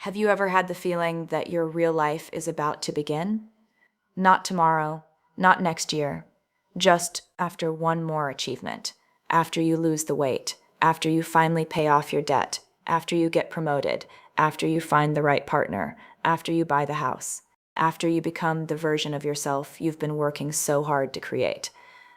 Have you ever had the feeling that your real life is about to begin? Not tomorrow, not next year, just after one more achievement, after you lose the weight, after you finally pay off your debt, after you get promoted, after you find the right partner, after you buy the house, after you become the version of yourself you've been working so hard to create.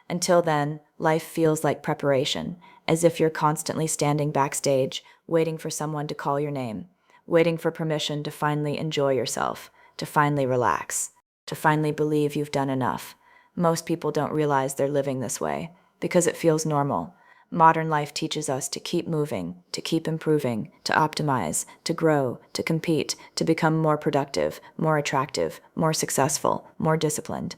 Until then, life feels like preparation, as if you're constantly standing backstage, waiting for someone to call your name, waiting for permission to finally enjoy yourself, to finally relax, to finally believe you've done enough. Most people don't realize they're living this way, because it feels normal. Modern life teaches us to keep moving, to keep improving, to optimize, to grow, to compete, to become more productive, more attractive, more successful, more disciplined.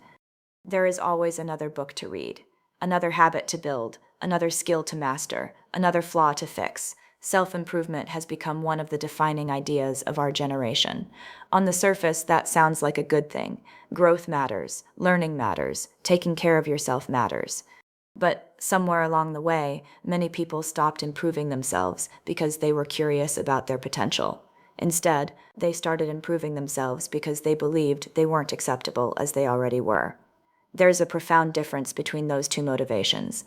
There is always another book to read, another habit to build, another skill to master, another flaw to fix. Self-improvement has become one of the defining ideas of our generation. On the surface, that sounds like a good thing. Growth matters, learning matters, taking care of yourself matters. But somewhere along the way, many people stopped improving themselves because they were curious about their potential. Instead, they started improving themselves because they believed they weren't acceptable as they already were. There's a profound difference between those two motivations.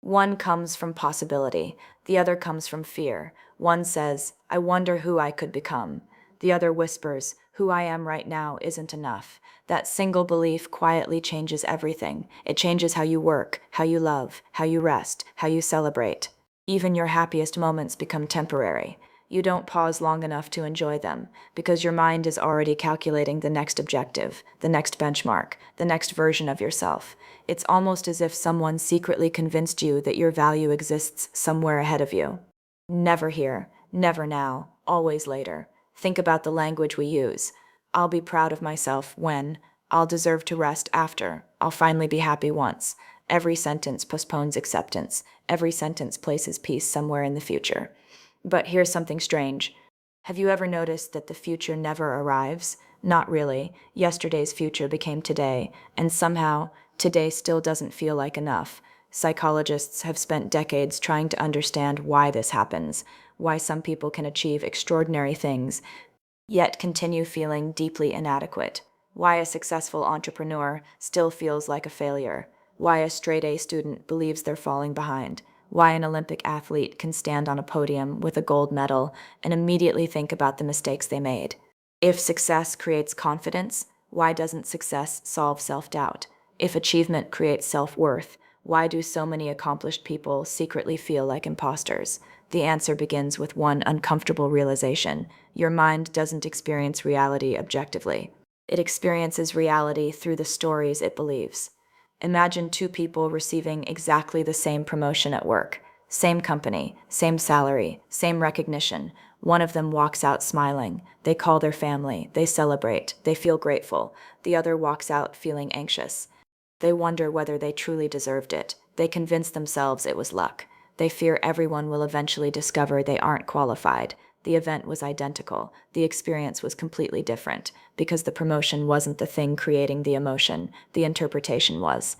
One comes from possibility, the other comes from fear. One says, I wonder who I could become. The other whispers, who I am right now isn't enough. That single belief quietly changes everything. It changes how you work, how you love, how you rest, how you celebrate. Even your happiest moments become temporary. You don't pause long enough to enjoy them, because your mind is already calculating the next objective, the next benchmark, the next version of yourself. It's almost as if someone secretly convinced you that your value exists somewhere ahead of you. Never here, never now, always later. Think about the language we use. I'll be proud of myself when, I'll deserve to rest after, I'll finally be happy once. Every sentence postpones acceptance. Every sentence places peace somewhere in the future. But here's something strange. Have you ever noticed that the future never arrives? Not really. Yesterday's future became today, and somehow, today still doesn't feel like enough. Psychologists have spent decades trying to understand why this happens, why some people can achieve extraordinary things, yet continue feeling deeply inadequate, why a successful entrepreneur still feels like a failure, why a straight-A student believes they're falling behind, why an Olympic athlete can stand on a podium with a gold medal and immediately think about the mistakes they made. If success creates confidence, why doesn't success solve self-doubt? If achievement creates self-worth, why do so many accomplished people secretly feel like imposters? The answer begins with one uncomfortable realization. Your mind doesn't experience reality objectively. It experiences reality through the stories it believes. Imagine two people receiving exactly the same promotion at work. Same company, same salary, same recognition. One of them walks out smiling. They call their family. They celebrate. They feel grateful. The other walks out feeling anxious. They wonder whether they truly deserved it. They convince themselves it was luck. They fear everyone will eventually discover they aren't qualified. The event was identical. The experience was completely different, because the promotion wasn't the thing creating the emotion, the interpretation was.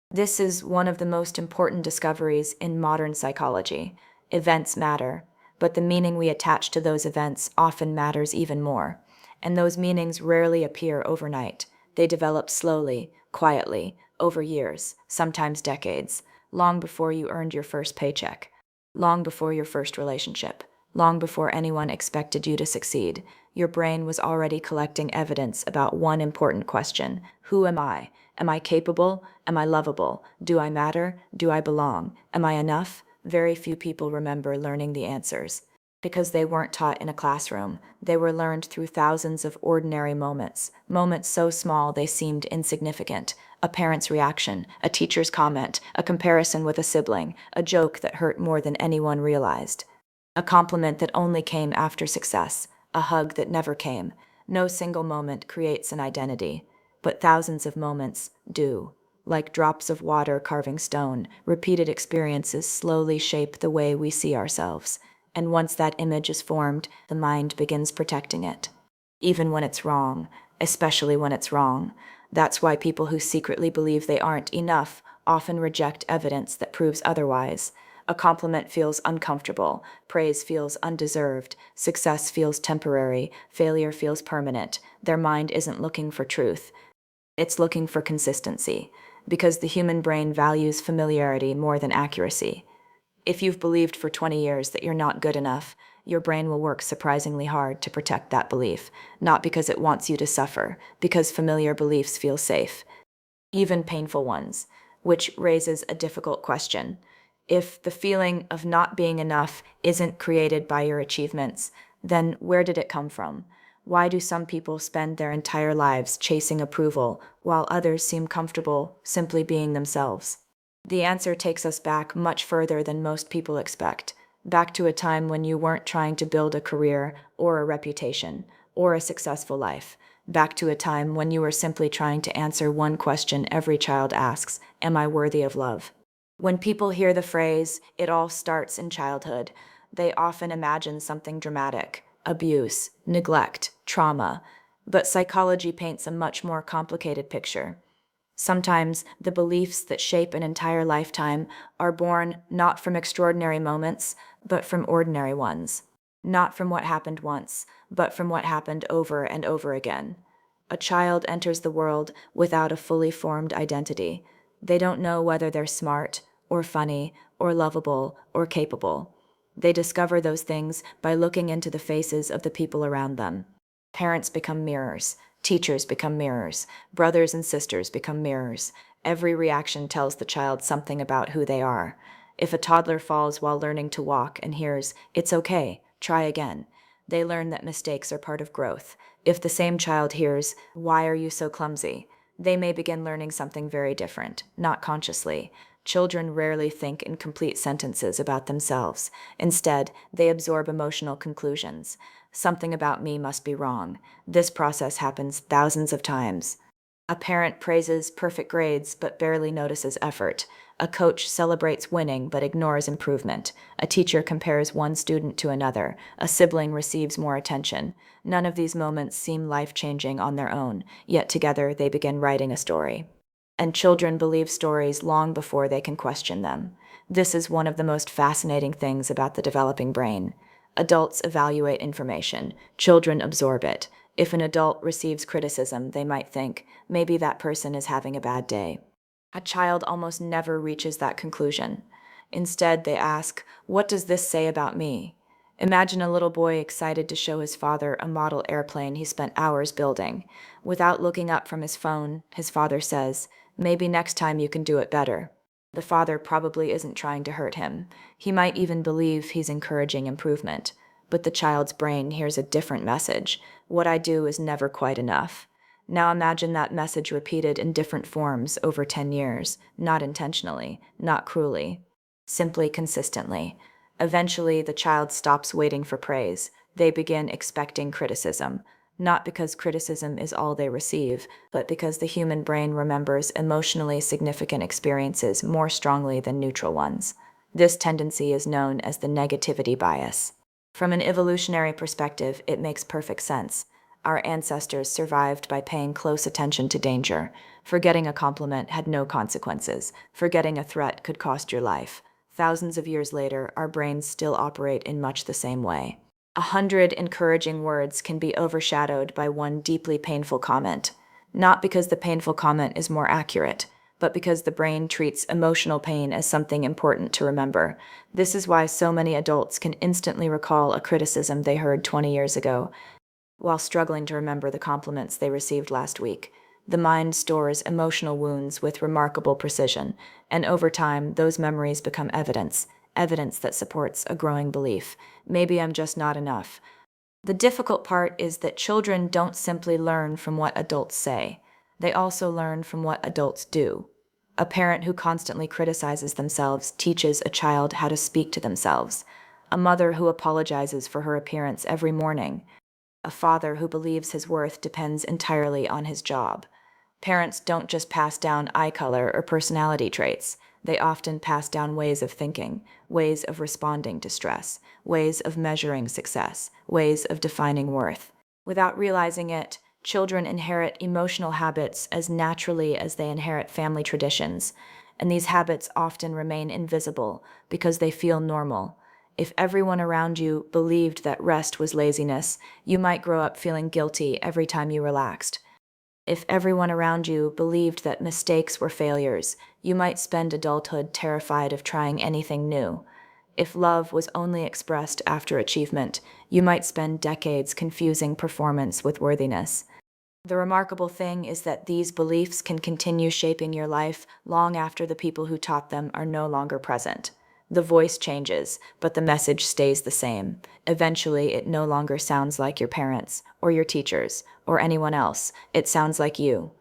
This is one of the most important discoveries in modern psychology. Events matter, but the meaning we attach to those events often matters even more. And those meanings rarely appear overnight. They develop slowly, quietly, over years, sometimes decades, long before you earned your first paycheck, long before your first relationship, long before anyone expected you to succeed. Your brain was already collecting evidence about one important question. Who am I? Am I capable? Am I lovable? Do I matter? Do I belong? Am I enough? Very few people remember learning the answers, because they weren't taught in a classroom. They were learned through thousands of ordinary moments, moments so small they seemed insignificant. A parent's reaction, a teacher's comment, a comparison with a sibling, a joke that hurt more than anyone realized. A compliment that only came after success, a hug that never came. No single moment creates an identity, but thousands of moments do. Like drops of water carving stone, repeated experiences slowly shape the way we see ourselves. And once that image is formed, the mind begins protecting it. Even when it's wrong, especially when it's wrong. That's why people who secretly believe they aren't enough often reject evidence that proves otherwise. A compliment feels uncomfortable, praise feels undeserved, success feels temporary, failure feels permanent. Their mind isn't looking for truth, it's looking for consistency, because the human brain values familiarity more than accuracy. If you've believed for 20 years that you're not good enough, your brain will work surprisingly hard to protect that belief, not because it wants you to suffer, because familiar beliefs feel safe, even painful ones, which raises a difficult question. If the feeling of not being enough isn't created by your achievements, then where did it come from? Why do some people spend their entire lives chasing approval, while others seem comfortable simply being themselves? The answer takes us back much further than most people expect, back to a time when you weren't trying to build a career or a reputation or a successful life, back to a time when you were simply trying to answer one question every child asks: am I worthy of love? When people hear the phrase, "it all starts in childhood," they often imagine something dramatic: abuse, neglect, trauma. But psychology paints a much more complicated picture. Sometimes the beliefs that shape an entire lifetime are born not from extraordinary moments, but from ordinary ones. Not from what happened once, but from what happened over and over again. A child enters the world without a fully formed identity. They don't know whether they're smart, or funny, or lovable, or capable. They discover those things by looking into the faces of the people around them. Parents become mirrors. Teachers become mirrors. Brothers and sisters become mirrors. Every reaction tells the child something about who they are. If a toddler falls while learning to walk and hears, "It's okay, try again," they learn that mistakes are part of growth. If the same child hears, "Why are you so clumsy?" they may begin learning something very different, not consciously. Children rarely think in complete sentences about themselves. Instead, they absorb emotional conclusions. Something about me must be wrong. This process happens thousands of times. A parent praises perfect grades but barely notices effort. A coach celebrates winning but ignores improvement. A teacher compares one student to another. A sibling receives more attention. None of these moments seem life-changing on their own, yet together they begin writing a story. And children believe stories long before they can question them. This is one of the most fascinating things about the developing brain. Adults evaluate information. Children absorb it. If an adult receives criticism, they might think, maybe that person is having a bad day. A child almost never reaches that conclusion. Instead, they ask, what does this say about me? Imagine a little boy excited to show his father a model airplane he spent hours building. Without looking up from his phone, his father says, maybe next time you can do it better. The father probably isn't trying to hurt him. He might even believe he's encouraging improvement. But the child's brain hears a different message. What I do is never quite enough. Now imagine that message repeated in different forms over 10 years, not intentionally, not cruelly, simply consistently. Eventually, the child stops waiting for praise. They begin expecting criticism. Not because criticism is all they receive, but because the human brain remembers emotionally significant experiences more strongly than neutral ones. This tendency is known as the negativity bias. From an evolutionary perspective, it makes perfect sense. Our ancestors survived by paying close attention to danger. Forgetting a compliment had no consequences. Forgetting a threat could cost your life. Thousands of years later, our brains still operate in much the same way. 100 encouraging words can be overshadowed by one deeply painful comment. Not because the painful comment is more accurate, but because the brain treats emotional pain as something important to remember. This is why so many adults can instantly recall a criticism they heard 20 years ago, while struggling to remember the compliments they received last week. The mind stores emotional wounds with remarkable precision, and over time, those memories become evidence that supports a growing belief. Maybe I'm just not enough. The difficult part is that children don't simply learn from what adults say. They also learn from what adults do. A parent who constantly criticizes themselves teaches a child how to speak to themselves. A mother who apologizes for her appearance every morning. A father who believes his worth depends entirely on his job. Parents don't just pass down eye color or personality traits. They often pass down ways of thinking, ways of responding to stress, ways of measuring success, ways of defining worth. Without realizing it, children inherit emotional habits as naturally as they inherit family traditions. and these habits often remain invisible because they feel normal. If everyone around you believed that rest was laziness, you might grow up feeling guilty every time you relaxed. If everyone around you believed that mistakes were failures, you might spend adulthood terrified of trying anything new. If love was only expressed after achievement, you might spend decades confusing performance with worthiness. The remarkable thing is that these beliefs can continue shaping your life long after the people who taught them are no longer present. The voice changes, but the message stays the same. Eventually, it no longer sounds like your parents, or your teachers, or anyone else. It sounds like you.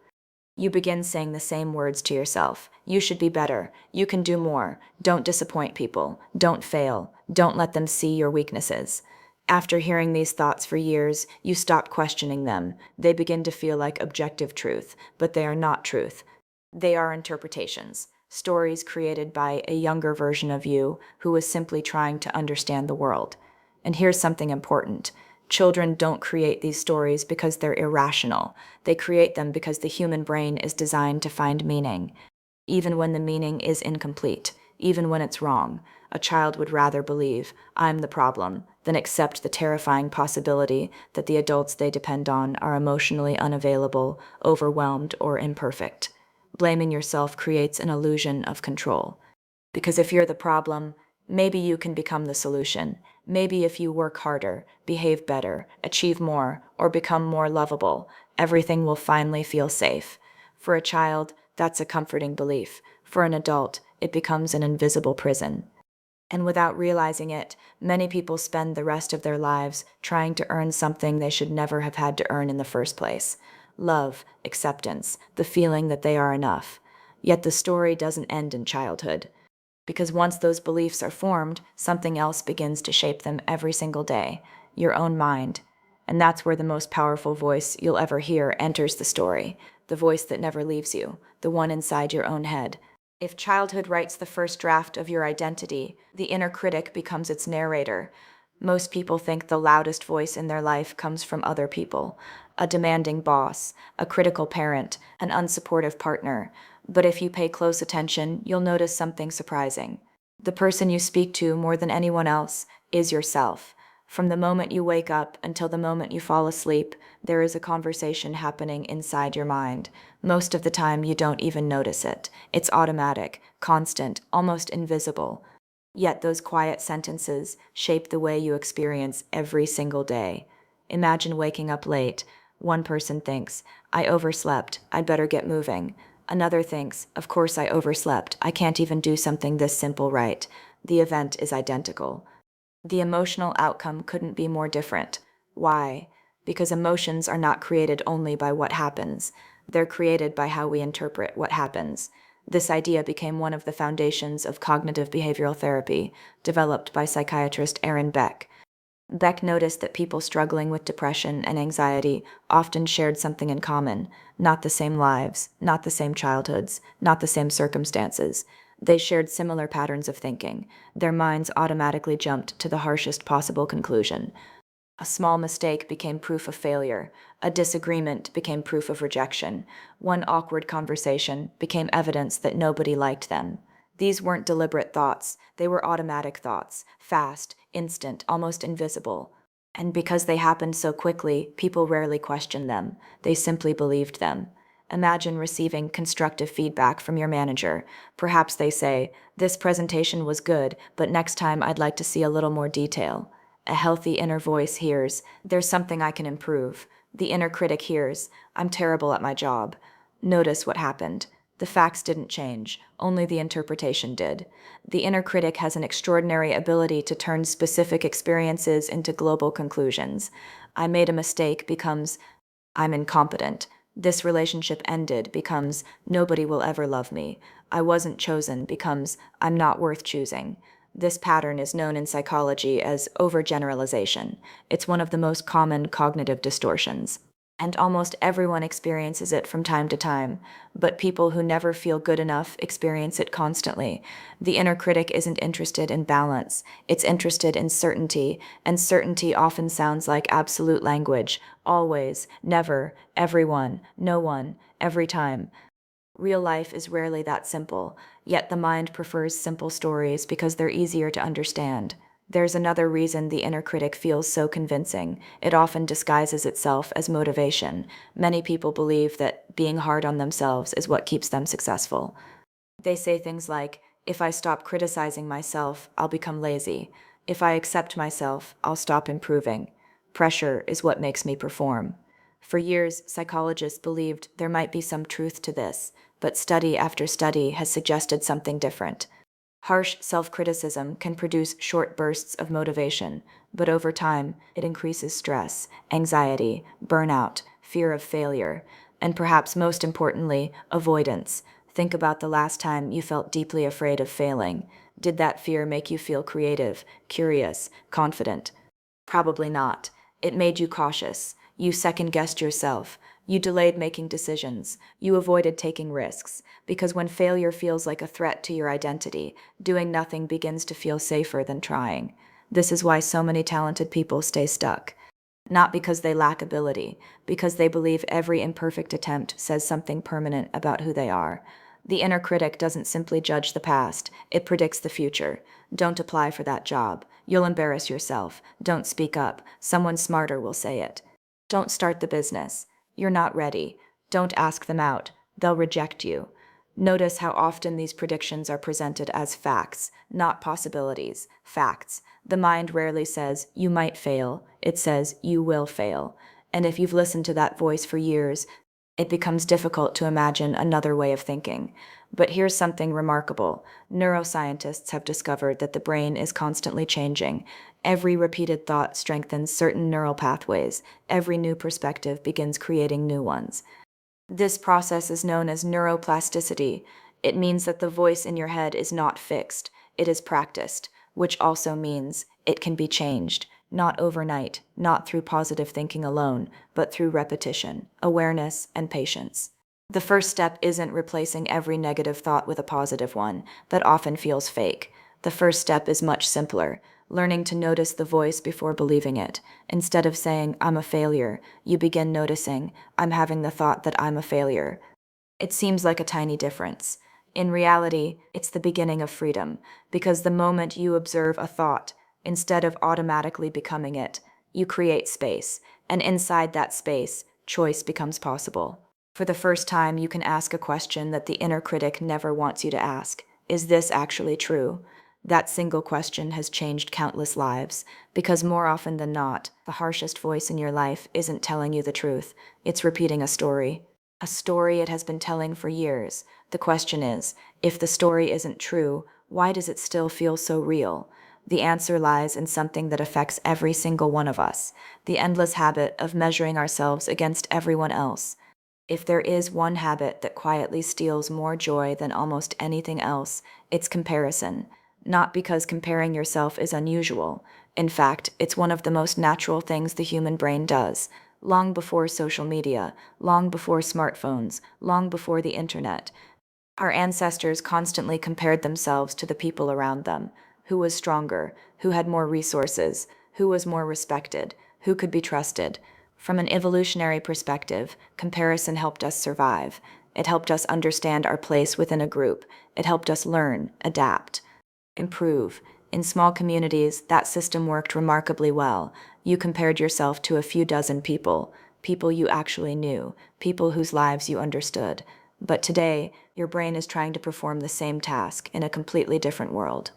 You begin saying the same words to yourself. You should be better. You can do more. Don't disappoint people. Don't fail. Don't let them see your weaknesses. After hearing these thoughts for years, you stop questioning them. They begin to feel like objective truth, but they are not truth. They are interpretations, stories created by a younger version of you who was simply trying to understand the world. And here's something important. Children don't create these stories because they're irrational. They create them because the human brain is designed to find meaning. Even when the meaning is incomplete, even when it's wrong, a child would rather believe, I'm the problem, than accept the terrifying possibility that the adults they depend on are emotionally unavailable, overwhelmed, or imperfect. Blaming yourself creates an illusion of control. Because if you're the problem, maybe you can become the solution. Maybe if you work harder, behave better, achieve more, or become more lovable, everything will finally feel safe. For a child, that's a comforting belief. For an adult, it becomes an invisible prison. And without realizing it, many people spend the rest of their lives trying to earn something they should never have had to earn in the first place. Love, acceptance, the feeling that they are enough. Yet the story doesn't end in childhood. Because once those beliefs are formed, something else begins to shape them every single day, your own mind. And that's where the most powerful voice you'll ever hear enters the story, the voice that never leaves you, the one inside your own head. If childhood writes the first draft of your identity, the inner critic becomes its narrator. Most people think the loudest voice in their life comes from other people, a demanding boss, a critical parent, an unsupportive partner. But if you pay close attention, you'll notice something surprising. The person you speak to more than anyone else is yourself. From the moment you wake up until the moment you fall asleep, there is a conversation happening inside your mind. Most of the time, you don't even notice it. It's automatic, constant, almost invisible. Yet those quiet sentences shape the way you experience every single day. Imagine waking up late. One person thinks, I overslept, I'd better get moving. Another thinks, of course I overslept, I can't even do something this simple right. The event is identical. The emotional outcome couldn't be more different. Why? Because emotions are not created only by what happens. They're created by how we interpret what happens. This idea became one of the foundations of cognitive behavioral therapy, developed by psychiatrist Aaron Beck. Beck noticed that people struggling with depression and anxiety often shared something in common, not the same lives, not the same childhoods, not the same circumstances. They shared similar patterns of thinking. Their minds automatically jumped to the harshest possible conclusion. A small mistake became proof of failure. A disagreement became proof of rejection. One awkward conversation became evidence that nobody liked them. These weren't deliberate thoughts. They were automatic thoughts, fast, instant, almost invisible. And because they happened so quickly, people rarely questioned them. They simply believed them. Imagine receiving constructive feedback from your manager. Perhaps they say, this presentation was good, but next time I'd like to see a little more detail. A healthy inner voice hears, there's something I can improve. The inner critic hears, I'm terrible at my job. Notice what happened. The facts didn't change, only the interpretation did. The inner critic has an extraordinary ability to turn specific experiences into global conclusions. I made a mistake becomes, I'm incompetent. This relationship ended becomes, nobody will ever love me. I wasn't chosen becomes, I'm not worth choosing. This pattern is known in psychology as overgeneralization. It's one of the most common cognitive distortions. And almost everyone experiences it from time to time, but people who never feel good enough experience it constantly. The inner critic isn't interested in balance, it's interested in certainty, and certainty often sounds like absolute language, always, never, everyone, no one, every time. Real life is rarely that simple, yet the mind prefers simple stories because they're easier to understand. There's another reason the inner critic feels so convincing. It often disguises itself as motivation. Many people believe that being hard on themselves is what keeps them successful. They say things like, if I stop criticizing myself, I'll become lazy. If I accept myself, I'll stop improving. Pressure is what makes me perform. For years, psychologists believed there might be some truth to this, but study after study has suggested something different. Harsh self-criticism can produce short bursts of motivation, but over time, it increases stress, anxiety, burnout, fear of failure, and perhaps most importantly, avoidance. Think about the last time you felt deeply afraid of failing. Did that fear make you feel creative, curious, confident? Probably not. It made you cautious. You second-guessed yourself. You delayed making decisions. You avoided taking risks. Because when failure feels like a threat to your identity, doing nothing begins to feel safer than trying. This is why so many talented people stay stuck. Not because they lack ability, because they believe every imperfect attempt says something permanent about who they are. The inner critic doesn't simply judge the past, it predicts the future. Don't apply for that job. You'll embarrass yourself. Don't speak up. Someone smarter will say it. Don't start the business. You're not ready. Don't ask them out. They'll reject you. Notice how often these predictions are presented as facts, not possibilities. Facts. The mind rarely says, you might fail. It says, you will fail. And if you've listened to that voice for years, it becomes difficult to imagine another way of thinking. But here's something remarkable. Neuroscientists have discovered that the brain is constantly changing. Every repeated thought strengthens certain neural pathways. Every new perspective begins creating new ones. This process is known as neuroplasticity. It means that the voice in your head is not fixed, it is practiced, which also means it can be changed, not overnight, not through positive thinking alone, but through repetition, awareness, and patience. The first step isn't replacing every negative thought with a positive one. That often feels fake. The first step is much simpler, learning to notice the voice before believing it. Instead of saying, I'm a failure, you begin noticing, I'm having the thought that I'm a failure. It seems like a tiny difference. In reality, it's the beginning of freedom, because the moment you observe a thought, instead of automatically becoming it, you create space, and inside that space, choice becomes possible. For the first time, you can ask a question that the inner critic never wants you to ask. Is this actually true? That single question has changed countless lives, because more often than not, the harshest voice in your life isn't telling you the truth, it's repeating a story. A story it has been telling for years. The question is, if the story isn't true, why does it still feel so real? The answer lies in something that affects every single one of us, the endless habit of measuring ourselves against everyone else. If there is one habit that quietly steals more joy than almost anything else, it's comparison. Not because comparing yourself is unusual. In fact, it's one of the most natural things the human brain does. Long before social media, long before smartphones, long before the internet, our ancestors constantly compared themselves to the people around them. Who was stronger? Who had more resources? Who was more respected? Who could be trusted? From an evolutionary perspective, comparison helped us survive. It helped us understand our place within a group. It helped us learn, adapt, improve. In small communities, that system worked remarkably well. You compared yourself to a few dozen people, people you actually knew, people whose lives you understood. But today, your brain is trying to perform the same task in a completely different world.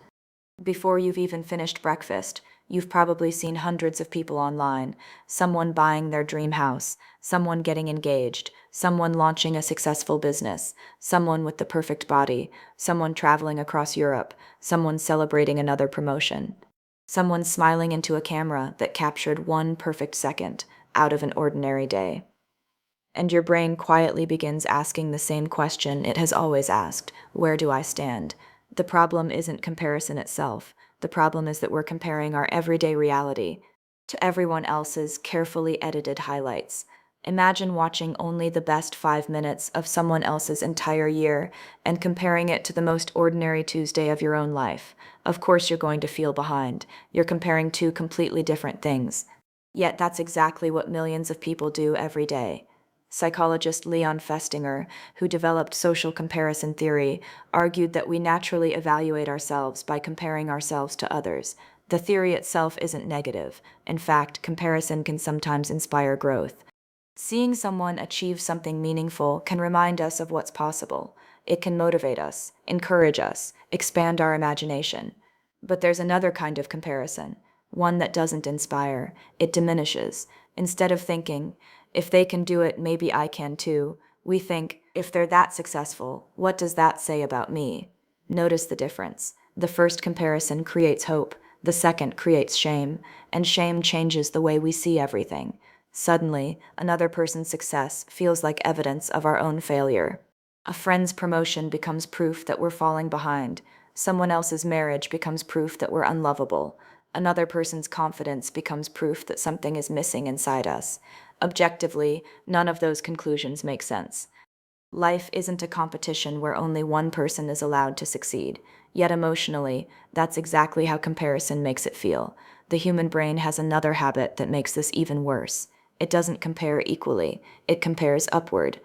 Before you've even finished breakfast, you've probably seen hundreds of people online, someone buying their dream house, someone getting engaged, someone launching a successful business, someone with the perfect body, someone traveling across Europe, someone celebrating another promotion, someone smiling into a camera that captured one perfect second out of an ordinary day. And your brain quietly begins asking the same question it has always asked: where do I stand? The problem isn't comparison itself. The problem is that we're comparing our everyday reality to everyone else's carefully edited highlights. Imagine watching only the best 5 minutes of someone else's entire year and comparing it to the most ordinary Tuesday of your own life. Of course you're going to feel behind. You're comparing two completely different things. Yet that's exactly what millions of people do every day. Psychologist Leon Festinger, who developed social comparison theory, argued that we naturally evaluate ourselves by comparing ourselves to others. The theory itself isn't negative. In fact, comparison can sometimes inspire growth. Seeing someone achieve something meaningful can remind us of what's possible. It can motivate us, encourage us, expand our imagination. But there's another kind of comparison, one that doesn't inspire, it diminishes. Instead of thinking, if they can do it, maybe I can too, we think, if they're that successful, what does that say about me? Notice the difference. The first comparison creates hope, the second creates shame, and shame changes the way we see everything. Suddenly, another person's success feels like evidence of our own failure. A friend's promotion becomes proof that we're falling behind. Someone else's marriage becomes proof that we're unlovable. Another person's confidence becomes proof that something is missing inside us. Objectively, none of those conclusions make sense. Life isn't a competition where only one person is allowed to succeed. Yet emotionally, that's exactly how comparison makes it feel. The human brain has another habit that makes this even worse. It doesn't compare equally, it compares upward.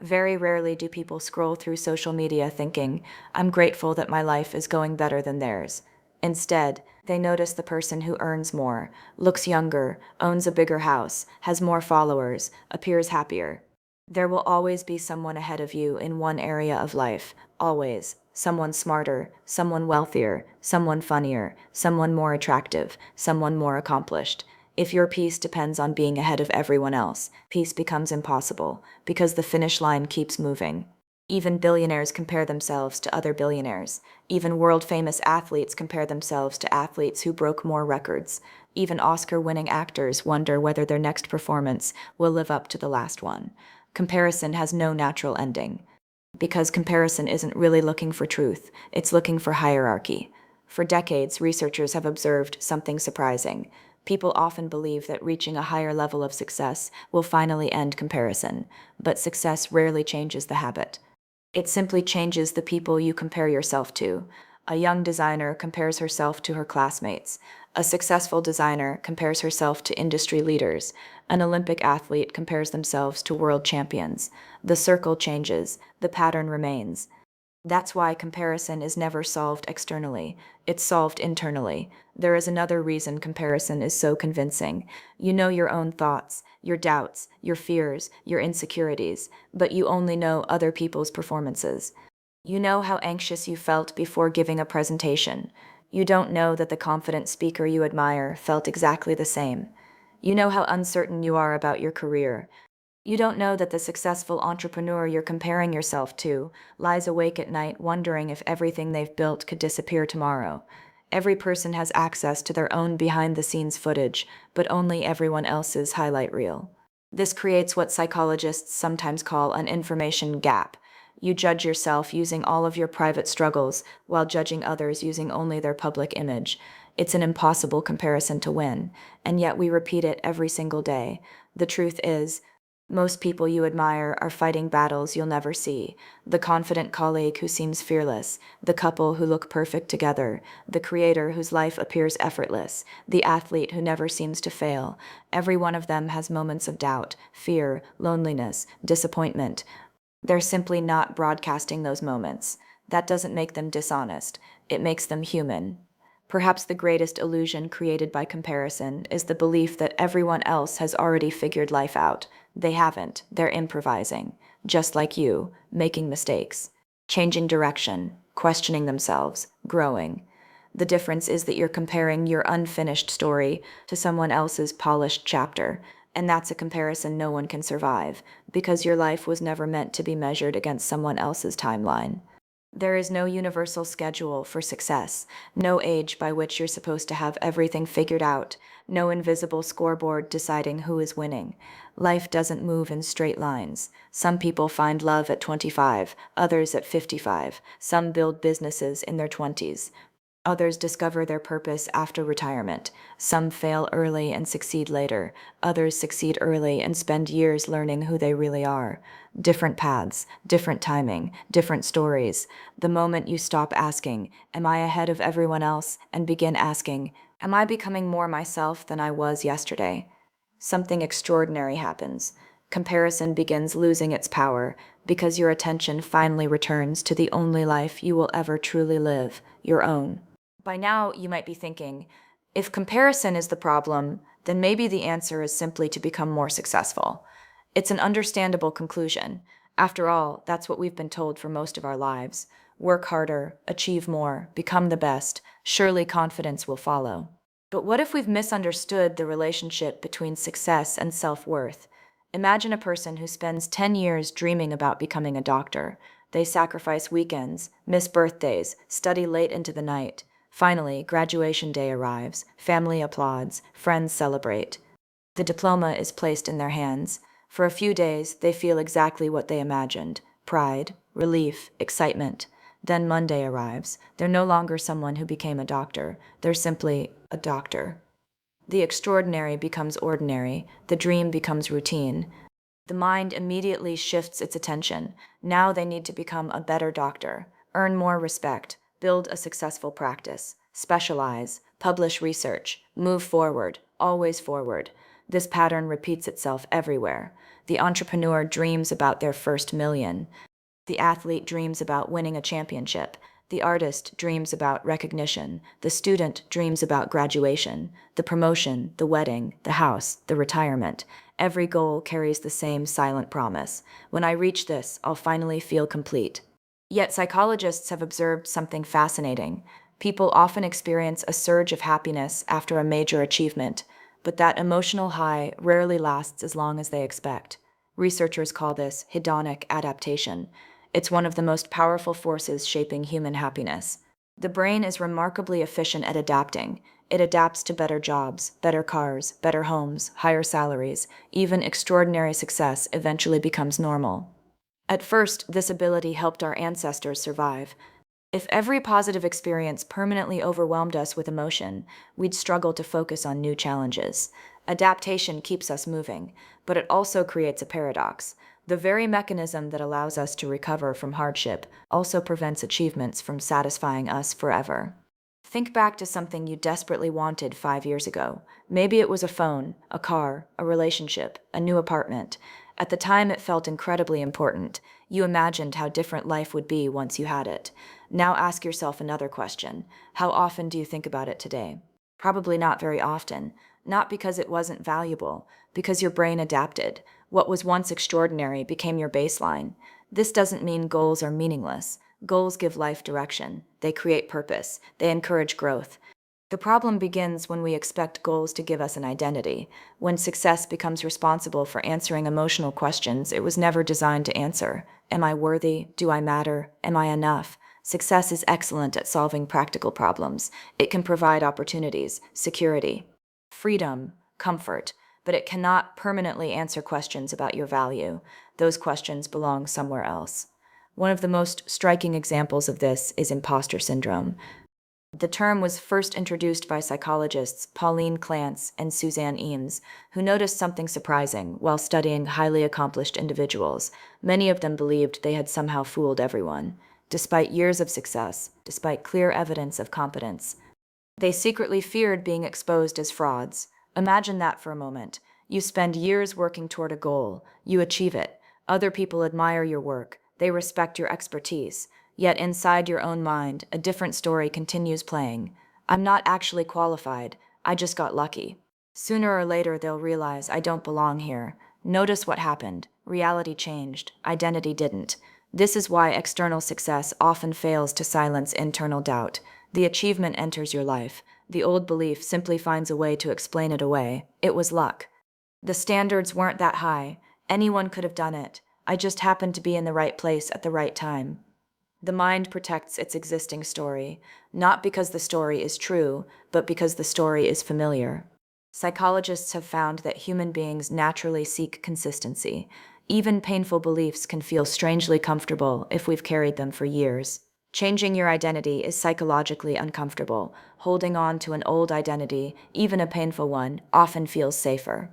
Very rarely do people scroll through social media thinking, I'm grateful that my life is going better than theirs. Instead, they notice the person who earns more, looks younger, owns a bigger house, has more followers, appears happier. There will always be someone ahead of you in one area of life, always. Someone smarter, someone wealthier, someone funnier, someone more attractive, someone more accomplished. If your peace depends on being ahead of everyone else, peace becomes impossible, because the finish line keeps moving. Even billionaires compare themselves to other billionaires. Even world-famous athletes compare themselves to athletes who broke more records. Even Oscar-winning actors wonder whether their next performance will live up to the last one. Comparison has no natural ending. Because comparison isn't really looking for truth, it's looking for hierarchy. For decades, researchers have observed something surprising. People often believe that reaching a higher level of success will finally end comparison, but success rarely changes the habit. It simply changes the people you compare yourself to. A young designer compares herself to her classmates. A successful designer compares herself to industry leaders. An Olympic athlete compares themselves to world champions. The circle changes, the pattern remains. That's why comparison is never solved externally. It's solved internally. There is another reason comparison is so convincing. You know your own thoughts, your doubts, your fears, your insecurities, but you only know other people's performances. You know how anxious you felt before giving a presentation. You don't know that the confident speaker you admire felt exactly the same. You know how uncertain you are about your career. You don't know that the successful entrepreneur you're comparing yourself to lies awake at night wondering if everything they've built could disappear tomorrow. Every person has access to their own behind-the-scenes footage, but only everyone else's highlight reel. This creates what psychologists sometimes call an information gap. You judge yourself using all of your private struggles, while judging others using only their public image. It's an impossible comparison to win, and yet we repeat it every single day. The truth is, most people you admire are fighting battles you'll never see. The confident colleague who seems fearless, the couple who look perfect together, the creator whose life appears effortless, the athlete who never seems to fail. Every one of them has moments of doubt, fear, loneliness, disappointment. They're simply not broadcasting those moments. That doesn't make them dishonest. It makes them human. Perhaps the greatest illusion created by comparison is the belief that everyone else has already figured life out. They haven't. They're improvising. Just like you, making mistakes, changing direction, questioning themselves, growing. The difference is that you're comparing your unfinished story to someone else's polished chapter, and that's a comparison no one can survive, because your life was never meant to be measured against someone else's timeline. There is no universal schedule for success, no age by which you're supposed to have everything figured out, no invisible scoreboard deciding who is winning. Life doesn't move in straight lines. Some people find love at 25, others at 55. Some build businesses in their 20s. Others discover their purpose after retirement. Some fail early and succeed later. Others succeed early and spend years learning who they really are. Different paths, different timing, different stories. The moment you stop asking, am I ahead of everyone else, and begin asking, am I becoming more myself than I was yesterday? Something extraordinary happens. Comparison begins losing its power because your attention finally returns to the only life you will ever truly live, your own. By now, you might be thinking, if comparison is the problem, then maybe the answer is simply to become more successful. It's an understandable conclusion. After all, that's what we've been told for most of our lives. Work harder, achieve more, become the best. Surely confidence will follow. But what if we've misunderstood the relationship between success and self-worth? Imagine a person who spends 10 years dreaming about becoming a doctor. They sacrifice weekends, miss birthdays, study late into the night. Finally, graduation day arrives, family applauds, friends celebrate. The diploma is placed in their hands. For a few days, they feel exactly what they imagined: pride, relief, excitement. Then Monday arrives. They're no longer someone who became a doctor. They're simply a doctor. The extraordinary becomes ordinary. The dream becomes routine. The mind immediately shifts its attention. Now they need to become a better doctor, earn more respect, build a successful practice, specialize, publish research, move forward, always forward. This pattern repeats itself everywhere. The entrepreneur dreams about their first million. The athlete dreams about winning a championship. The artist dreams about recognition. The student dreams about graduation, the promotion, the wedding, the house, the retirement. Every goal carries the same silent promise: when I reach this, I'll finally feel complete. Yet psychologists have observed something fascinating. People often experience a surge of happiness after a major achievement, but that emotional high rarely lasts as long as they expect. Researchers call this hedonic adaptation. It's one of the most powerful forces shaping human happiness. The brain is remarkably efficient at adapting. It adapts to better jobs, better cars, better homes, higher salaries. Even extraordinary success eventually becomes normal. At first, this ability helped our ancestors survive. If every positive experience permanently overwhelmed us with emotion, we'd struggle to focus on new challenges. Adaptation keeps us moving, but it also creates a paradox. The very mechanism that allows us to recover from hardship also prevents achievements from satisfying us forever. Think back to something you desperately wanted 5 years ago. Maybe it was a phone, a car, a relationship, a new apartment. At the time, it felt incredibly important. You imagined how different life would be once you had it. Now ask yourself another question. How often do you think about it today? Probably not very often. Not because it wasn't valuable, because your brain adapted. What was once extraordinary became your baseline. This doesn't mean goals are meaningless. Goals give life direction. They create purpose. They encourage growth. The problem begins when we expect goals to give us an identity, when success becomes responsible for answering emotional questions it was never designed to answer. Am I worthy? Do I matter? Am I enough? Success is excellent at solving practical problems. It can provide opportunities, security, freedom, comfort, but it cannot permanently answer questions about your value. Those questions belong somewhere else. One of the most striking examples of this is imposter syndrome. The term was first introduced by psychologists Pauline Clance and Suzanne Eames, who noticed something surprising while studying highly accomplished individuals. Many of them believed they had somehow fooled everyone. Despite years of success, despite clear evidence of competence, they secretly feared being exposed as frauds. Imagine that for a moment. You spend years working toward a goal. You achieve it. Other people admire your work. They respect your expertise. Yet inside your own mind, a different story continues playing. I'm not actually qualified. I just got lucky. Sooner or later, they'll realize I don't belong here. Notice what happened. Reality changed. Identity didn't. This is why external success often fails to silence internal doubt. The achievement enters your life. The old belief simply finds a way to explain it away. It was luck. The standards weren't that high. Anyone could have done it. I just happened to be in the right place at the right time. The mind protects its existing story, not because the story is true, but because the story is familiar. Psychologists have found that human beings naturally seek consistency. Even painful beliefs can feel strangely comfortable if we've carried them for years. Changing your identity is psychologically uncomfortable. Holding on to an old identity, even a painful one, often feels safer.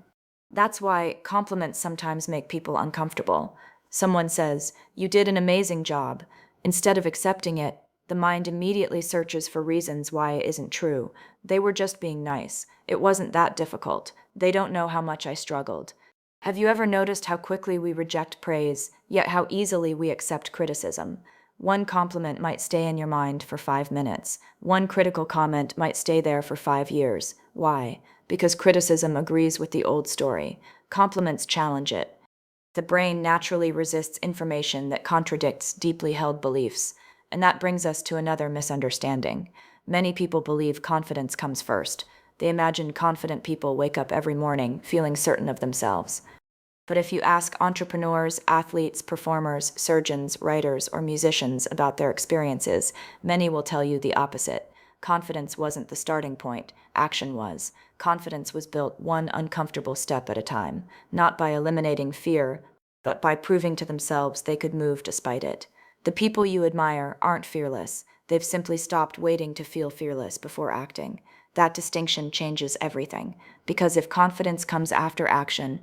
That's why compliments sometimes make people uncomfortable. Someone says, "You did an amazing job." Instead of accepting it, the mind immediately searches for reasons why it isn't true. They were just being nice. It wasn't that difficult. They don't know how much I struggled. Have you ever noticed how quickly we reject praise, yet how easily we accept criticism? One compliment might stay in your mind for 5 minutes. One critical comment might stay there for 5 years. Why? Because criticism agrees with the old story. Compliments challenge it. The brain naturally resists information that contradicts deeply held beliefs. And that brings us to another misunderstanding. Many people believe confidence comes first. They imagine confident people wake up every morning feeling certain of themselves. But if you ask entrepreneurs, athletes, performers, surgeons, writers, or musicians about their experiences, many will tell you the opposite. Confidence wasn't the starting point, action was. Confidence was built one uncomfortable step at a time, not by eliminating fear, but by proving to themselves they could move despite it. The people you admire aren't fearless. They've simply stopped waiting to feel fearless before acting. That distinction changes everything, because if confidence comes after action,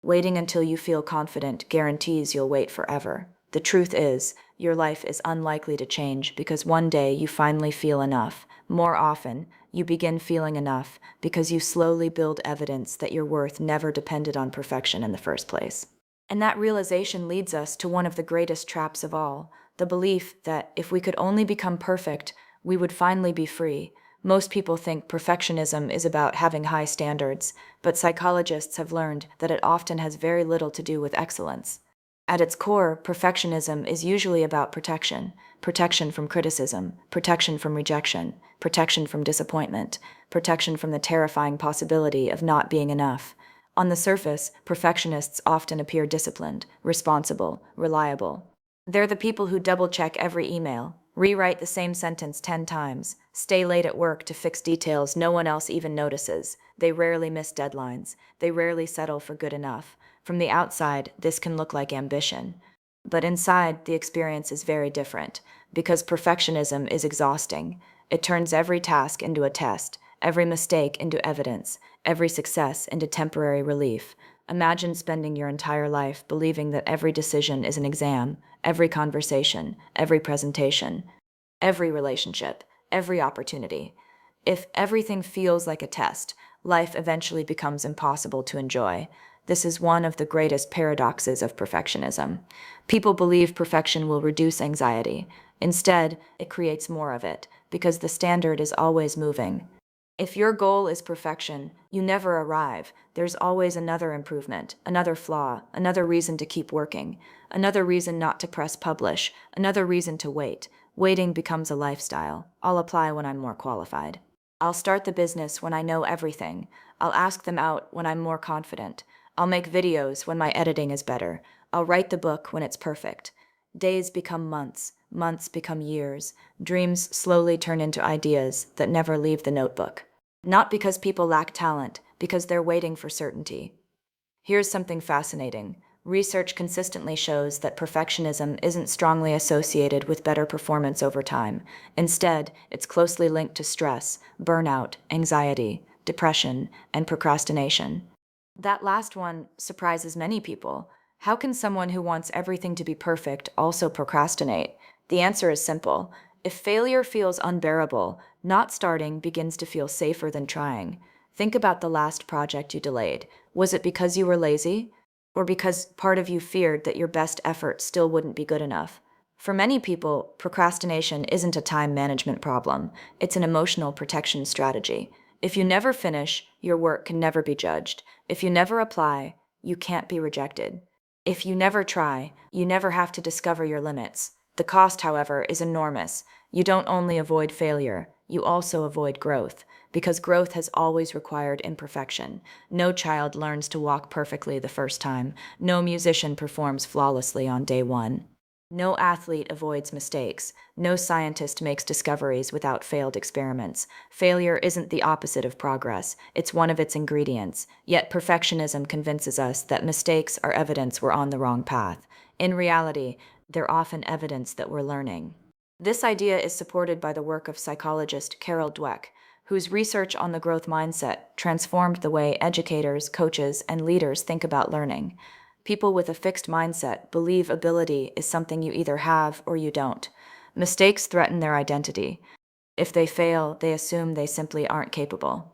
waiting until you feel confident guarantees you'll wait forever. The truth is, your life is unlikely to change because one day you finally feel enough. More often, you begin feeling enough because you slowly build evidence that your worth never depended on perfection in the first place. And that realization leads us to one of the greatest traps of all, the belief that if we could only become perfect, we would finally be free. Most people think perfectionism is about having high standards, but psychologists have learned that it often has very little to do with excellence. At its core, perfectionism is usually about protection. Protection from criticism, protection from rejection, protection from disappointment, protection from the terrifying possibility of not being enough. On the surface, perfectionists often appear disciplined, responsible, reliable. They're the people who double-check every email, rewrite the same sentence 10 times, stay late at work to fix details no one else even notices. They rarely miss deadlines. They rarely settle for good enough. From the outside, this can look like ambition. But inside, the experience is very different, because perfectionism is exhausting. It turns every task into a test, every mistake into evidence, every success into temporary relief. Imagine spending your entire life believing that every decision is an exam, every conversation, every presentation, every relationship, every opportunity. If everything feels like a test, life eventually becomes impossible to enjoy. This is one of the greatest paradoxes of perfectionism. People believe perfection will reduce anxiety. Instead, it creates more of it, because the standard is always moving. If your goal is perfection, you never arrive. There's always another improvement, another flaw, another reason to keep working, another reason not to press publish, another reason to wait. Waiting becomes a lifestyle. I'll apply when I'm more qualified. I'll start the business when I know everything. I'll ask them out when I'm more confident. I'll make videos when my editing is better. I'll write the book when it's perfect. Days become months, months become years. Dreams slowly turn into ideas that never leave the notebook. Not because people lack talent, because they're waiting for certainty. Here's something fascinating. Research consistently shows that perfectionism isn't strongly associated with better performance over time. Instead, it's closely linked to stress, burnout, anxiety, depression, and procrastination. That last one surprises many people. How can someone who wants everything to be perfect also procrastinate? The answer is simple. If failure feels unbearable, not starting begins to feel safer than trying. Think about the last project you delayed. Was it because you were lazy? Or because part of you feared that your best effort still wouldn't be good enough? For many people, procrastination isn't a time management problem. It's an emotional protection strategy. If you never finish, your work can never be judged. If you never apply, you can't be rejected. If you never try, you never have to discover your limits. The cost, however, is enormous. You don't only avoid failure, you also avoid growth, because growth has always required imperfection. No child learns to walk perfectly the first time. No musician performs flawlessly on day one. No athlete avoids mistakes. No scientist makes discoveries without failed experiments. Failure isn't the opposite of progress, it's one of its ingredients. Yet perfectionism convinces us that mistakes are evidence we're on the wrong path. In reality, they're often evidence that we're learning. This idea is supported by the work of psychologist Carol Dweck, whose research on the growth mindset transformed the way educators, coaches, and leaders think about learning. People with a fixed mindset believe ability is something you either have or you don't. Mistakes threaten their identity. If they fail, they assume they simply aren't capable.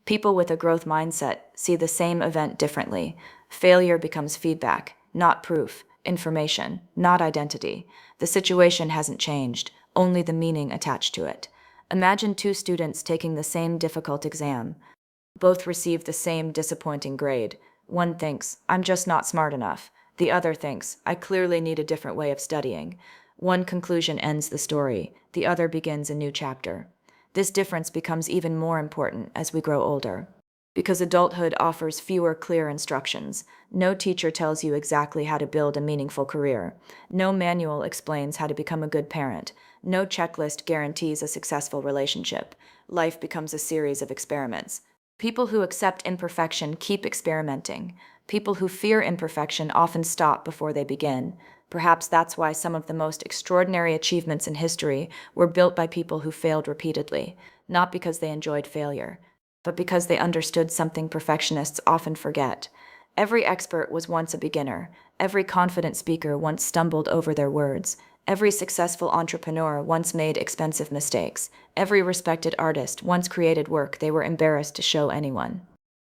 People with a growth mindset see the same event differently. Failure becomes feedback, not proof, information, not identity. The situation hasn't changed, only the meaning attached to it. Imagine two students taking the same difficult exam. Both receive the same disappointing grade. One thinks, I'm just not smart enough. The other thinks, I clearly need a different way of studying. One conclusion ends the story, the other begins a new chapter. This difference becomes even more important as we grow older. Because adulthood offers fewer clear instructions. No teacher tells you exactly how to build a meaningful career. No manual explains how to become a good parent. No checklist guarantees a successful relationship. Life becomes a series of experiments. People who accept imperfection keep experimenting. People who fear imperfection often stop before they begin. Perhaps that's why some of the most extraordinary achievements in history were built by people who failed repeatedly, not because they enjoyed failure, but because they understood something perfectionists often forget. Every expert was once a beginner. Every confident speaker once stumbled over their words. Every successful entrepreneur once made expensive mistakes. Every respected artist once created work they were embarrassed to show anyone.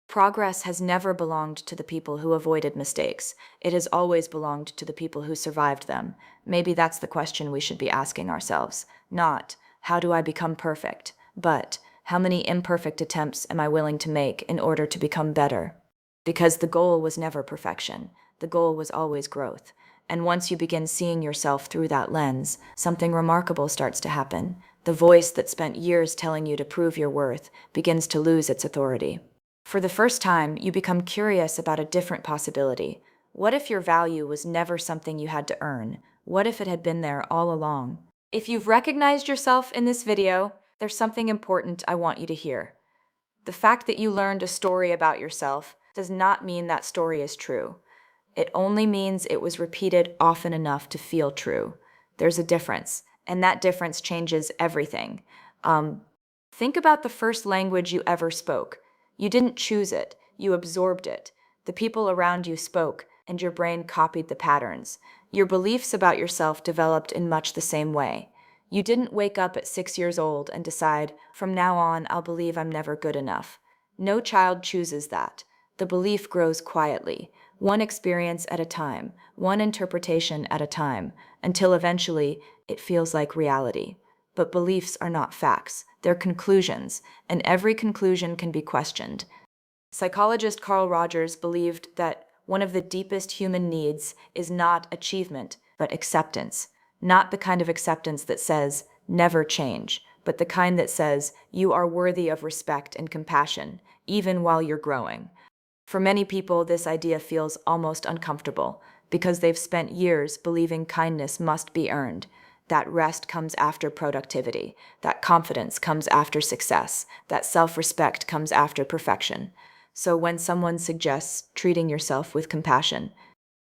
Progress has never belonged to the people who avoided mistakes. It has always belonged to the people who survived them. Maybe that's the question we should be asking ourselves. Not, how do I become perfect? But, how many imperfect attempts am I willing to make in order to become better? Because the goal was never perfection. The goal was always growth. And once you begin seeing yourself through that lens, something remarkable starts to happen. The voice that spent years telling you to prove your worth begins to lose its authority. For the first time, you become curious about a different possibility. What if your value was never something you had to earn? What if it had been there all along? If you've recognized yourself in this video, there's something important I want you to hear. The fact that you learned a story about yourself does not mean that story is true. It only means it was repeated often enough to feel true. There's a difference, and that difference changes everything. Think about the first language you ever spoke. You didn't choose it, you absorbed it. The people around you spoke, and your brain copied the patterns. Your beliefs about yourself developed in much the same way. You didn't wake up at 6 years old and decide, from now on, I'll believe I'm never good enough. No child chooses that. The belief grows quietly, one experience at a time, one interpretation at a time, until eventually it feels like reality. But beliefs are not facts, they're conclusions, and every conclusion can be questioned. Psychologist Carl Rogers believed that one of the deepest human needs is not achievement, but acceptance. Not the kind of acceptance that says, never change, but the kind that says, you are worthy of respect and compassion, even while you're growing. For many people, this idea feels almost uncomfortable, because they've spent years believing kindness must be earned. That rest comes after productivity, that confidence comes after success, that self-respect comes after perfection. So when someone suggests treating yourself with compassion,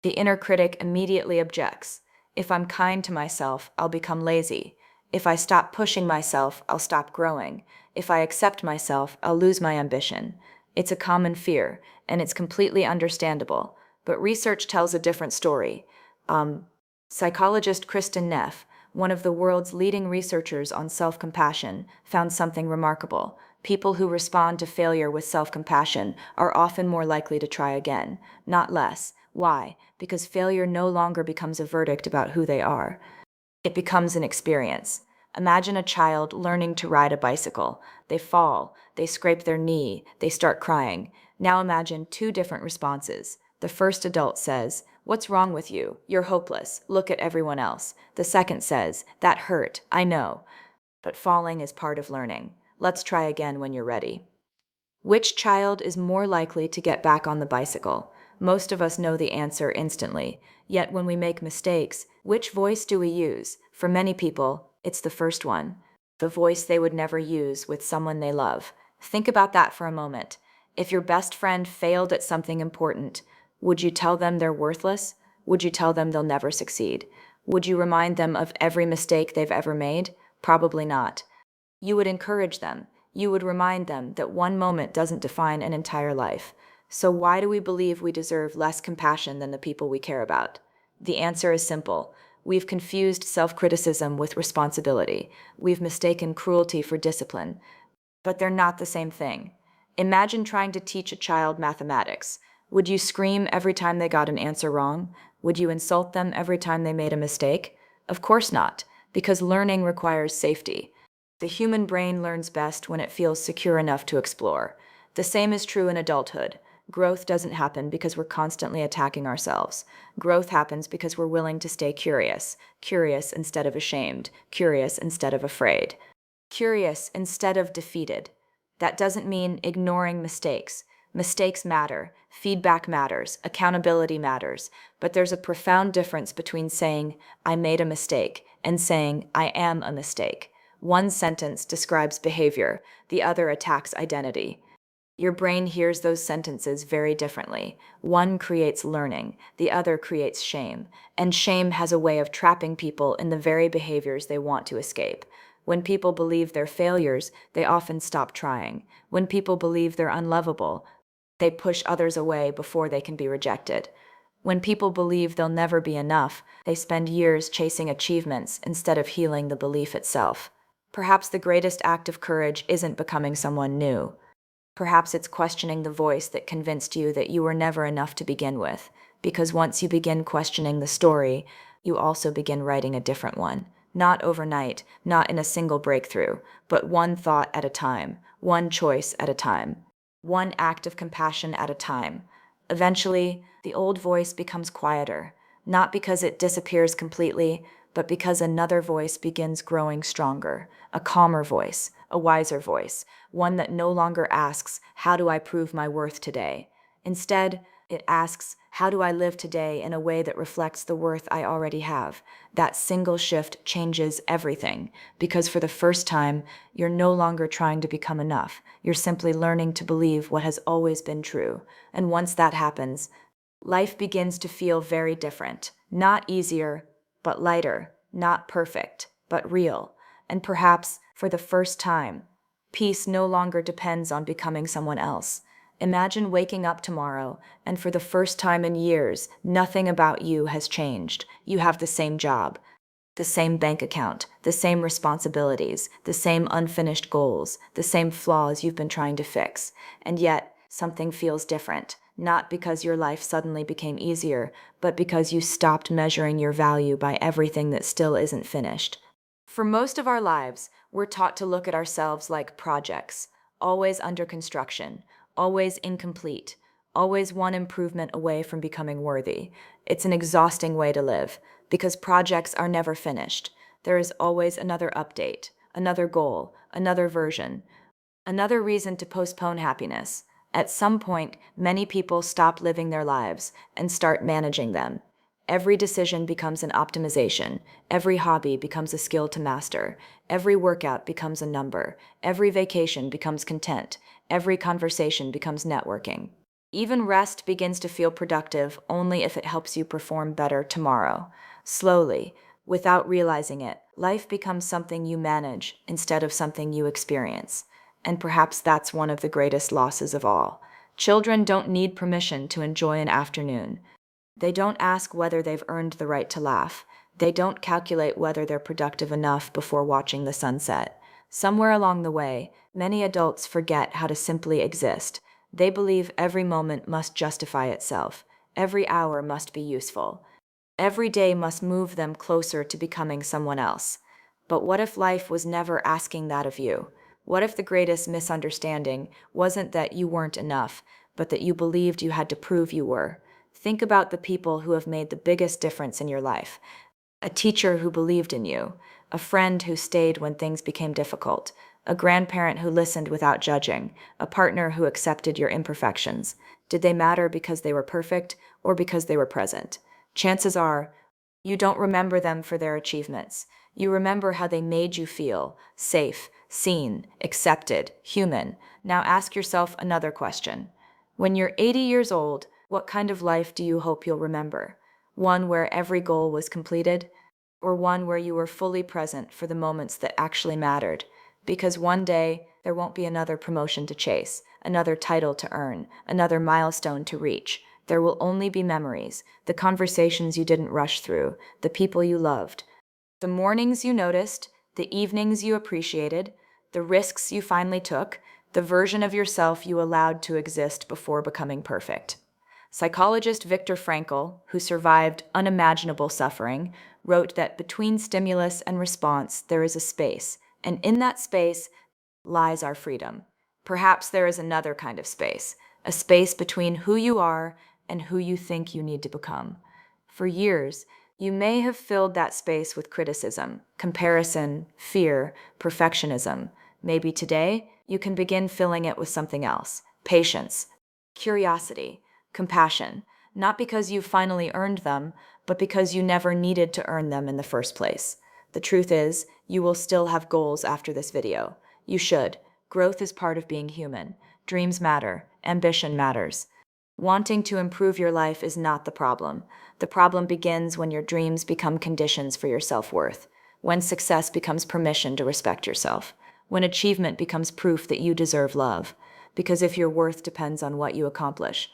the inner critic immediately objects. If I'm kind to myself, I'll become lazy. If I stop pushing myself, I'll stop growing. If I accept myself, I'll lose my ambition. It's a common fear, and it's completely understandable. But research tells a different story. Psychologist Kristen Neff, one of the world's leading researchers on self-compassion, found something remarkable. People who respond to failure with self-compassion are often more likely to try again, not less. Why? Because failure no longer becomes a verdict about who they are. It becomes an experience. Imagine a child learning to ride a bicycle. They fall, they scrape their knee, they start crying. Now imagine two different responses. The first adult says, "What's wrong with you? You're hopeless. Look at everyone else." The second says, "That hurt, I know. But falling is part of learning. Let's try again when you're ready." Which child is more likely to get back on the bicycle? Most of us know the answer instantly. Yet when we make mistakes, which voice do we use? For many people, it's the first one. The voice they would never use with someone they love. Think about that for a moment. If your best friend failed at something important, would you tell them they're worthless? Would you tell them they'll never succeed? Would you remind them of every mistake they've ever made? Probably not. You would encourage them. You would remind them that one moment doesn't define an entire life. So why do we believe we deserve less compassion than the people we care about? The answer is simple. We've confused self-criticism with responsibility. We've mistaken cruelty for discipline. But they're not the same thing. Imagine trying to teach a child mathematics. Would you scream every time they got an answer wrong? Would you insult them every time they made a mistake? Of course not, because learning requires safety. The human brain learns best when it feels secure enough to explore. The same is true in adulthood. Growth doesn't happen because we're constantly attacking ourselves. Growth happens because we're willing to stay curious, curious instead of ashamed, curious instead of afraid, curious instead of defeated. That doesn't mean ignoring mistakes. Mistakes matter, feedback matters, accountability matters, but there's a profound difference between saying, I made a mistake, and saying, I am a mistake. One sentence describes behavior, the other attacks identity. Your brain hears those sentences very differently. One creates learning, the other creates shame, and shame has a way of trapping people in the very behaviors they want to escape. When people believe they're failures, they often stop trying. When people believe they're unlovable, they push others away before they can be rejected. When people believe they'll never be enough, they spend years chasing achievements instead of healing the belief itself. Perhaps the greatest act of courage isn't becoming someone new. Perhaps it's questioning the voice that convinced you that you were never enough to begin with, because once you begin questioning the story, you also begin writing a different one. Not overnight, not in a single breakthrough, but one thought at a time, one choice at a time, one act of compassion at a time. Eventually, the old voice becomes quieter, not because it disappears completely, but because another voice begins growing stronger, a calmer voice, a wiser voice, one that no longer asks, how do I prove my worth today? Instead, it asks, how do I live today in a way that reflects the worth I already have? That single shift changes everything, because for the first time, you're no longer trying to become enough. You're simply learning to believe what has always been true. And once that happens, life begins to feel very different. Not easier, but lighter. Not perfect, but real. And perhaps, for the first time, peace no longer depends on becoming someone else. Imagine waking up tomorrow, and for the first time in years, nothing about you has changed. You have the same job, the same bank account, the same responsibilities, the same unfinished goals, the same flaws you've been trying to fix. And yet, something feels different. Not because your life suddenly became easier, but because you stopped measuring your value by everything that still isn't finished. For most of our lives, we're taught to look at ourselves like projects, always under construction, always incomplete, always one improvement away from becoming worthy. It's an exhausting way to live, because projects are never finished. There is always another update, another goal, another version, another reason to postpone happiness. At some point, many people stop living their lives and start managing them. Every decision becomes an optimization. Every hobby becomes a skill to master. Every workout becomes a number. Every vacation becomes content. Every conversation becomes networking. Even rest begins to feel productive only if it helps you perform better tomorrow. Slowly, without realizing it, life becomes something you manage instead of something you experience. And perhaps that's one of the greatest losses of all. Children don't need permission to enjoy an afternoon. They don't ask whether they've earned the right to laugh. They don't calculate whether they're productive enough before watching the sunset. Somewhere along the way, many adults forget how to simply exist. They believe every moment must justify itself. Every hour must be useful. Every day must move them closer to becoming someone else. But what if life was never asking that of you? What if the greatest misunderstanding wasn't that you weren't enough, but that you believed you had to prove you were? Think about the people who have made the biggest difference in your life. A teacher who believed in you, a friend who stayed when things became difficult, a grandparent who listened without judging, a partner who accepted your imperfections. Did they matter because they were perfect or because they were present? Chances are, you don't remember them for their achievements. You remember how they made you feel safe, seen, accepted, human. Now ask yourself another question. When you're 80 years old, what kind of life do you hope you'll remember? One where every goal was completed? Or one where you were fully present for the moments that actually mattered? Because one day, there won't be another promotion to chase, another title to earn, another milestone to reach. There will only be memories, the conversations you didn't rush through, the people you loved, the mornings you noticed, the evenings you appreciated, the risks you finally took, the version of yourself you allowed to exist before becoming perfect. Psychologist Viktor Frankl, who survived unimaginable suffering, wrote that between stimulus and response there is a space, and in that space lies our freedom. Perhaps there is another kind of space, a space between who you are and who you think you need to become. For years, you may have filled that space with criticism, comparison, fear, perfectionism. Maybe today, you can begin filling it with something else: patience, curiosity, compassion, not because you finally earned them, but because you never needed to earn them in the first place. The truth is, you will still have goals after this video. You should. Growth is part of being human. Dreams matter. Ambition matters. Wanting to improve your life is not the problem. The problem begins when your dreams become conditions for your self-worth, when success becomes permission to respect yourself, when achievement becomes proof that you deserve love. Because if your worth depends on what you accomplish,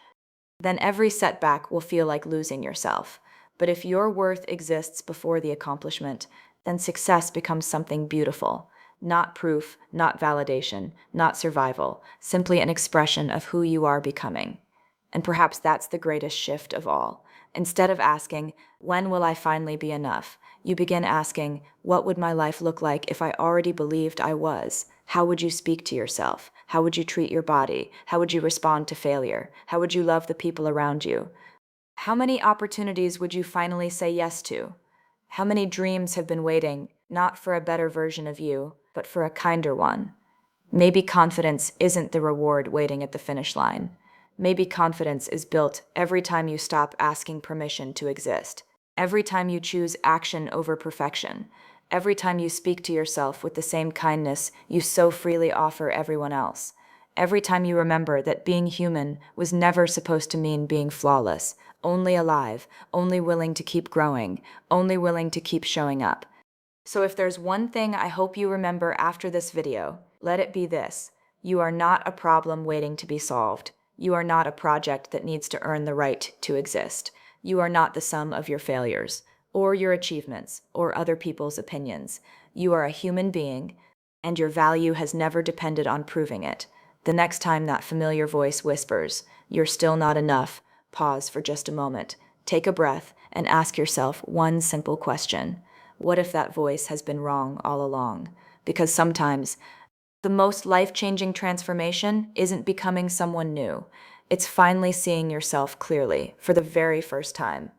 then every setback will feel like losing yourself. But if your worth exists before the accomplishment, then success becomes something beautiful. Not proof, not validation, not survival, simply an expression of who you are becoming. And perhaps that's the greatest shift of all. Instead of asking, when will I finally be enough? You begin asking, what would my life look like if I already believed I was? How would you speak to yourself? How would you treat your body? How would you respond to failure? How would you love the people around you? How many opportunities would you finally say yes to? How many dreams have been waiting, not for a better version of you, but for a kinder one? Maybe confidence isn't the reward waiting at the finish line. Maybe confidence is built every time you stop asking permission to exist, every time you choose action over perfection, every time you speak to yourself with the same kindness you so freely offer everyone else, every time you remember that being human was never supposed to mean being flawless, only alive, only willing to keep growing, only willing to keep showing up. So if there's one thing I hope you remember after this video, let it be this: you are not a problem waiting to be solved. You are not a project that needs to earn the right to exist. You are not the sum of your failures, or your achievements, or other people's opinions. You are a human being, and your value has never depended on proving it. The next time that familiar voice whispers, "You're still not enough," pause for just a moment, take a breath, and ask yourself one simple question. What if that voice has been wrong all along? Because sometimes the most life-changing transformation isn't becoming someone new. It's finally seeing yourself clearly for the very first time.